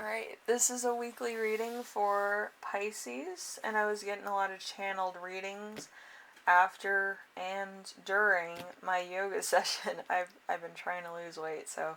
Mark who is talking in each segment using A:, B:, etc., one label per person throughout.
A: Alright, this is a weekly reading for Pisces, and I was getting a lot of channeled readings after and during my yoga session. I've been trying to lose weight, so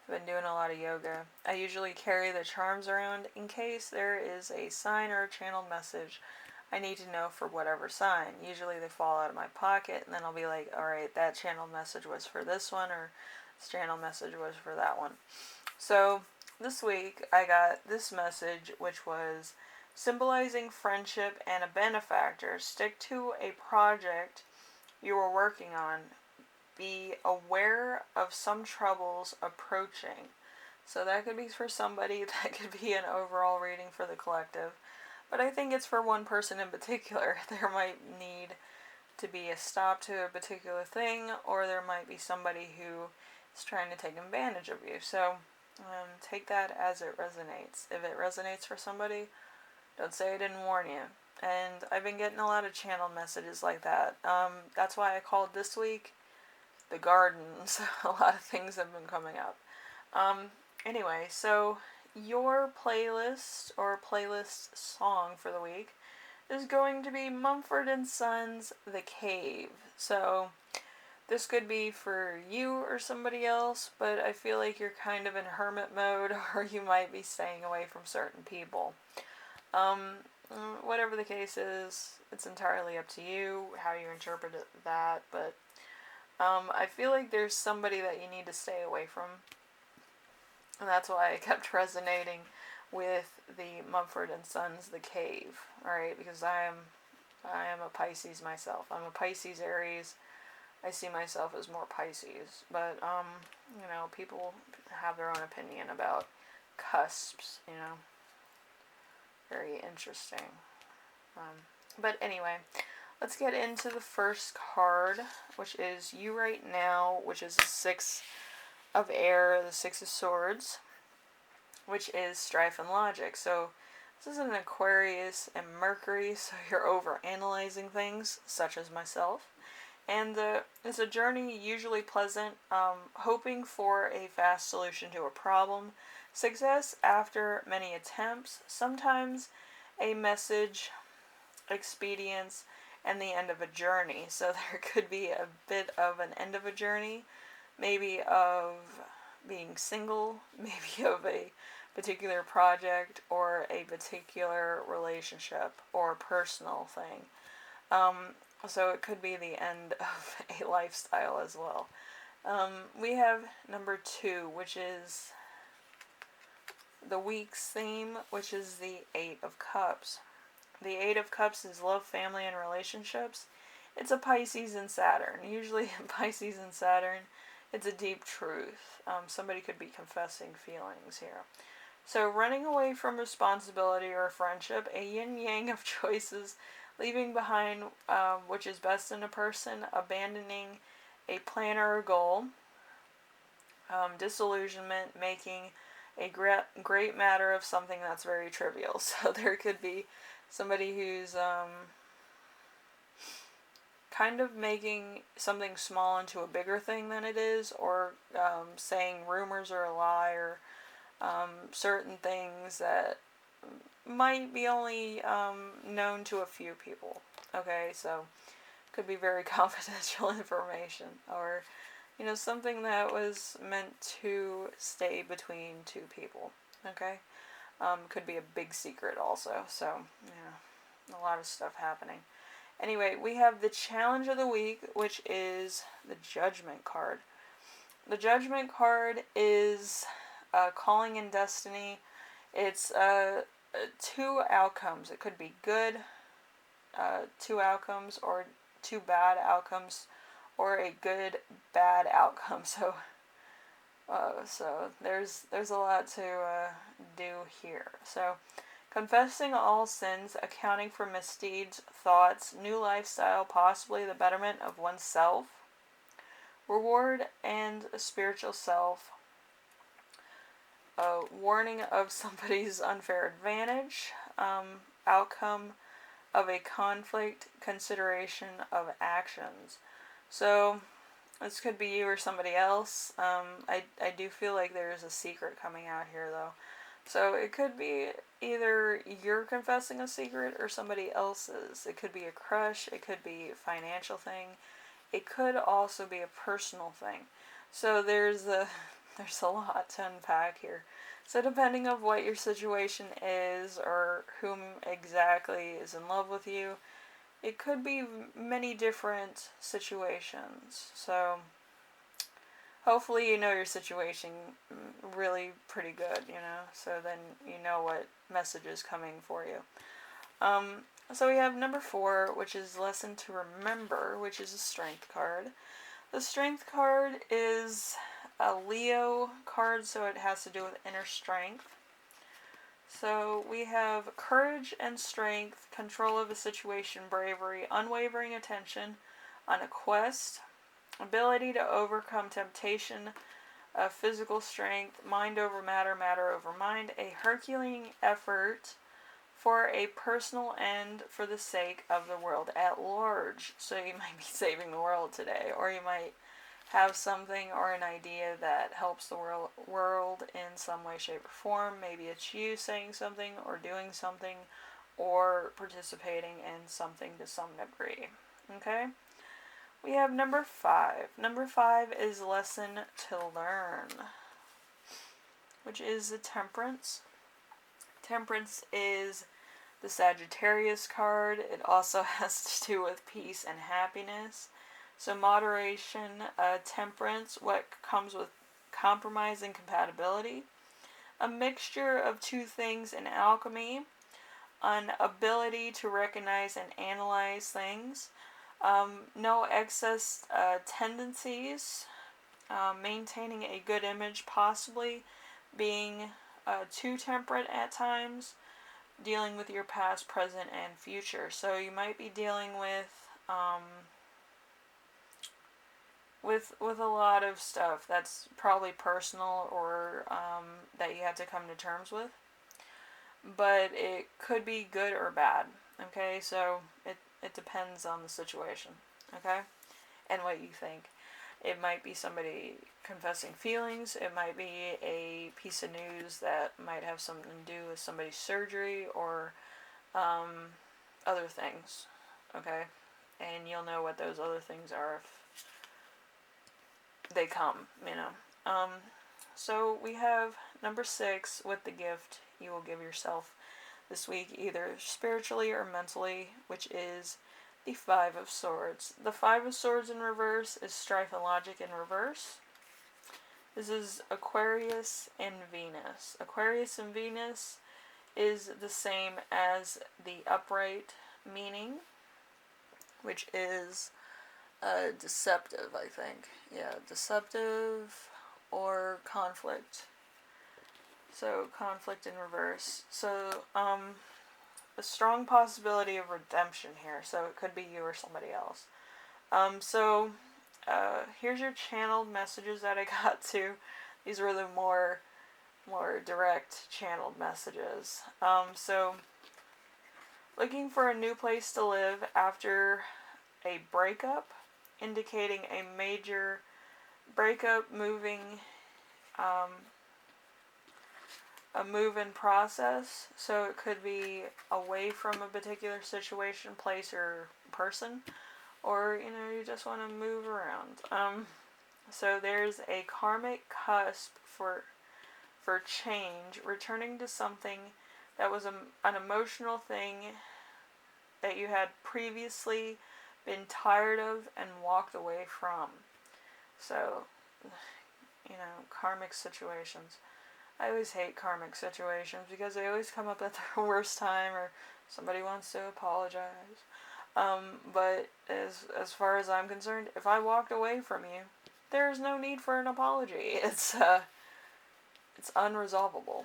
A: I've been doing a lot of yoga. I usually carry the charms around in case there is a sign or a channeled message I need to know for whatever sign. Usually they fall out of my pocket, and then I'll be like, alright, that channeled message was for this one, or this channeled message was for that one. So this week I got this message, which was symbolizing friendship and a benefactor. Stick to a project you are working on. Be aware of some troubles approaching. So that could be for somebody, that could be an overall reading for the collective. But I think it's for one person in particular. There might need to be a stop to a particular thing, or there might be somebody who is trying to take advantage of you. So take that as it resonates. If it resonates for somebody, don't say I didn't warn you. And I've been getting a lot of channel messages like that. That's why I called this week the gardens. A lot of things have been coming up. Anyway, so your playlist or playlist song for the week is going to be Mumford & Sons' The Cave. So this could be for you or somebody else, but I feel like you're kind of in hermit mode, or you might be staying away from certain people. Whatever the case is, it's entirely up to you how you interpret that, but I feel like there's somebody that you need to stay away from, and that's why I kept resonating with the Mumford & Sons' The Cave, alright, because I am a Pisces myself. I'm a Pisces Aries. I see myself as more Pisces, but, people have their own opinion about cusps, very interesting. But anyway, let's get into the first card, which is You Right Now, which is the Six of Air, the Six of Swords, which is strife and logic. So this is an Aquarius and Mercury, so you're over-analyzing things, such as myself. And it's a journey, usually pleasant, hoping for a fast solution to a problem, success after many attempts, sometimes a message, expedience, and the end of a journey. So there could be a bit of an end of a journey, maybe of being single, maybe of a particular project, or a particular relationship, or personal thing. So it could be the end of a lifestyle as well. We have number 2, which is the week's theme, which is the Eight of Cups. The Eight of Cups is love, family, and relationships. It's a Pisces and Saturn. Usually in Pisces and Saturn, it's a deep truth. Somebody could be confessing feelings here. So running away from responsibility or friendship, a yin-yang of choices, leaving behind which is best in a person, abandoning a plan or a goal, disillusionment, making a great matter of something that's very trivial. So there could be somebody who's kind of making something small into a bigger thing than it is, or saying rumors are a lie, or certain things that might be only known to a few people. Okay, so could be very confidential information, or something that was meant to stay between two people. Okay, could be a big secret also. So a lot of stuff happening. Anyway, we have the challenge of the week, which is the Judgment card. The Judgment card is calling in destiny. It's 2 outcomes. It could be good 2 outcomes, or 2 bad outcomes, or a good bad outcome. So there's a lot to do here. So confessing all sins, accounting for misdeeds, thoughts, new lifestyle, possibly the betterment of oneself, reward and a spiritual self, warning of somebody's unfair advantage, outcome of a conflict, consideration of actions. So this could be you or somebody else. I do feel like there is a secret coming out here, though. So it could be either you're confessing a secret or somebody else's. It could be a crush, it could be a financial thing, it could also be a personal thing. So there's a lot to unpack here. So depending on what your situation is or whom exactly is in love with you, it could be many different situations. So hopefully you know your situation really pretty good, so then you know what message is coming for you. So we have number 4, which is Lesson to Remember, which is a Strength card. The Strength card is a Leo card, so it has to do with inner strength. So we have courage and strength, control of a situation, bravery, unwavering attention on a quest, ability to overcome temptation, physical strength, mind over matter, matter over mind, a Herculean effort for a personal end for the sake of the world at large. So you might be saving the world today, or you might have something or an idea that helps the world in some way, shape, or form. Maybe it's you saying something or doing something or participating in something to some degree. Okay? We have number 5. Number 5 is Lesson to Learn, which is the Temperance. Temperance is the Sagittarius card. It also has to do with peace and happiness. So moderation, temperance, what comes with compromise and compatibility. A mixture of two things in alchemy. An ability to recognize and analyze things. No excess tendencies. Maintaining a good image, possibly being too temperate at times. Dealing with your past, present, and future. So you might be dealing with a lot of stuff that's probably personal or that you have to come to terms with. But it could be good or bad. Okay, so it depends on the situation. Okay, and what you think. It might be somebody confessing feelings. It might be a piece of news that might have something to do with somebody's surgery or other things. Okay? And you'll know what those other things are if they come, So we have number 6 with the gift you will give yourself this week, either spiritually or mentally, which is the 5 of Swords. The 5 of Swords in reverse is Strife and Logic in reverse. This is Aquarius and Venus. Aquarius and Venus is the same as the upright meaning, which is deceptive, I think. Yeah, deceptive or conflict. So, conflict in reverse. So, a strong possibility of redemption here. So, it could be you or somebody else. Here's your channeled messages that I got to. These were the more direct channeled messages. Looking for a new place to live after a breakup, indicating a major breakup, moving, a move-in process. So it could be away from a particular situation, place, or person, or you just want to move around. So there's a karmic cusp for change, returning to something that was an emotional thing that you had previously been tired of and walked away from. So, karmic situations. I always hate karmic situations because they always come up at the worst time or somebody wants to apologize. But as far as I'm concerned, if I walked away from you, there's no need for an apology. It's unresolvable,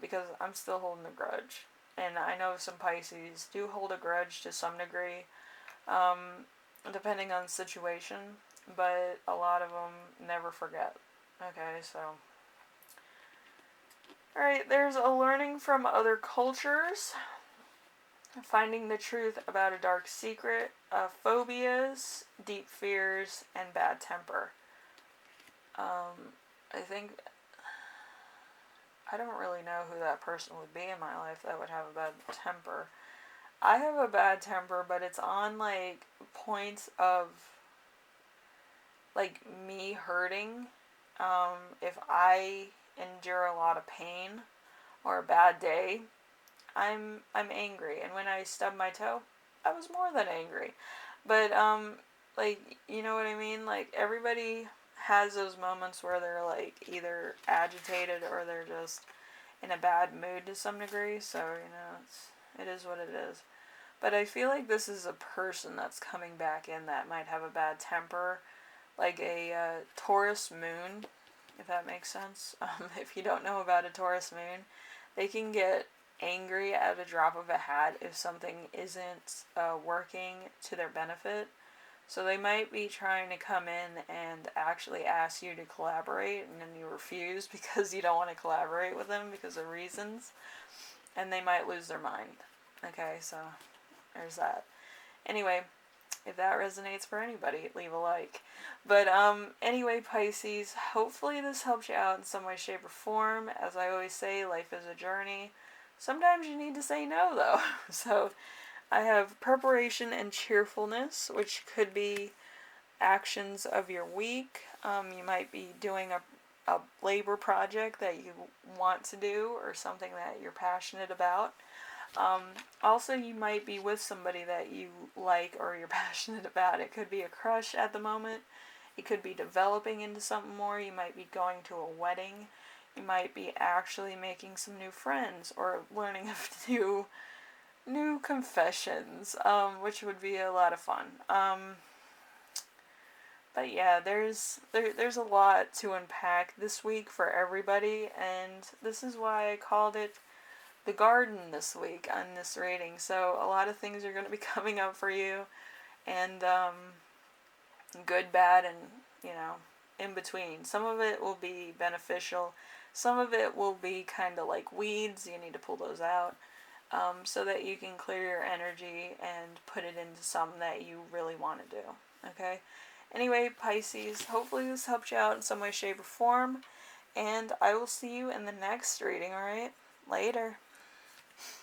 A: because I'm still holding a grudge. And I know some Pisces do hold a grudge to some degree, depending on the situation, but a lot of them never forget. Okay, so. Alright, there's a learning from other cultures, finding the truth about a dark secret, phobias, deep fears, and bad temper. I don't really know who that person would be in my life that would have a bad temper. I have a bad temper, but it's on, like, points of, like, me hurting. If I endure a lot of pain or a bad day, I'm angry. And when I stubbed my toe, I was more than angry. But, like, you know what I mean? Like, everybody has those moments where they're, like, either agitated or they're just in a bad mood to some degree. So, you know, it is what it is. But I feel like this is a person that's coming back in that might have a bad temper. Like a Taurus moon, if that makes sense. If you don't know about a Taurus moon, they can get angry at a drop of a hat if something isn't working to their benefit. So they might be trying to come in and actually ask you to collaborate, and then you refuse because you don't want to collaborate with them because of reasons, and they might lose their mind. Okay, so there's that. Anyway, if that resonates for anybody, leave a like. But anyway, Pisces, hopefully this helps you out in some way, shape, or form. As I always say, life is a journey. Sometimes you need to say no, though. So I have preparation and cheerfulness, which could be actions of your week. You might be doing a labor project that you want to do or something that you're passionate about. Also, you might be with somebody that you like or you're passionate about. It could be a crush at the moment. It could be developing into something more. You might be going to a wedding. You might be actually making some new friends or learning of new confessions, which would be a lot of fun. But yeah, there's a lot to unpack this week for everybody, and this is why I called it the garden this week on this reading. So a lot of things are going to be coming up for you, and good, bad, and, you know, in between. Some of it will be beneficial. Some of it will be kind of like weeds. You need to pull those out so that you can clear your energy and put it into something that you really want to do. Okay? Anyway, Pisces, hopefully this helped you out in some way, shape, or form. And I will see you in the next reading, alright? Later.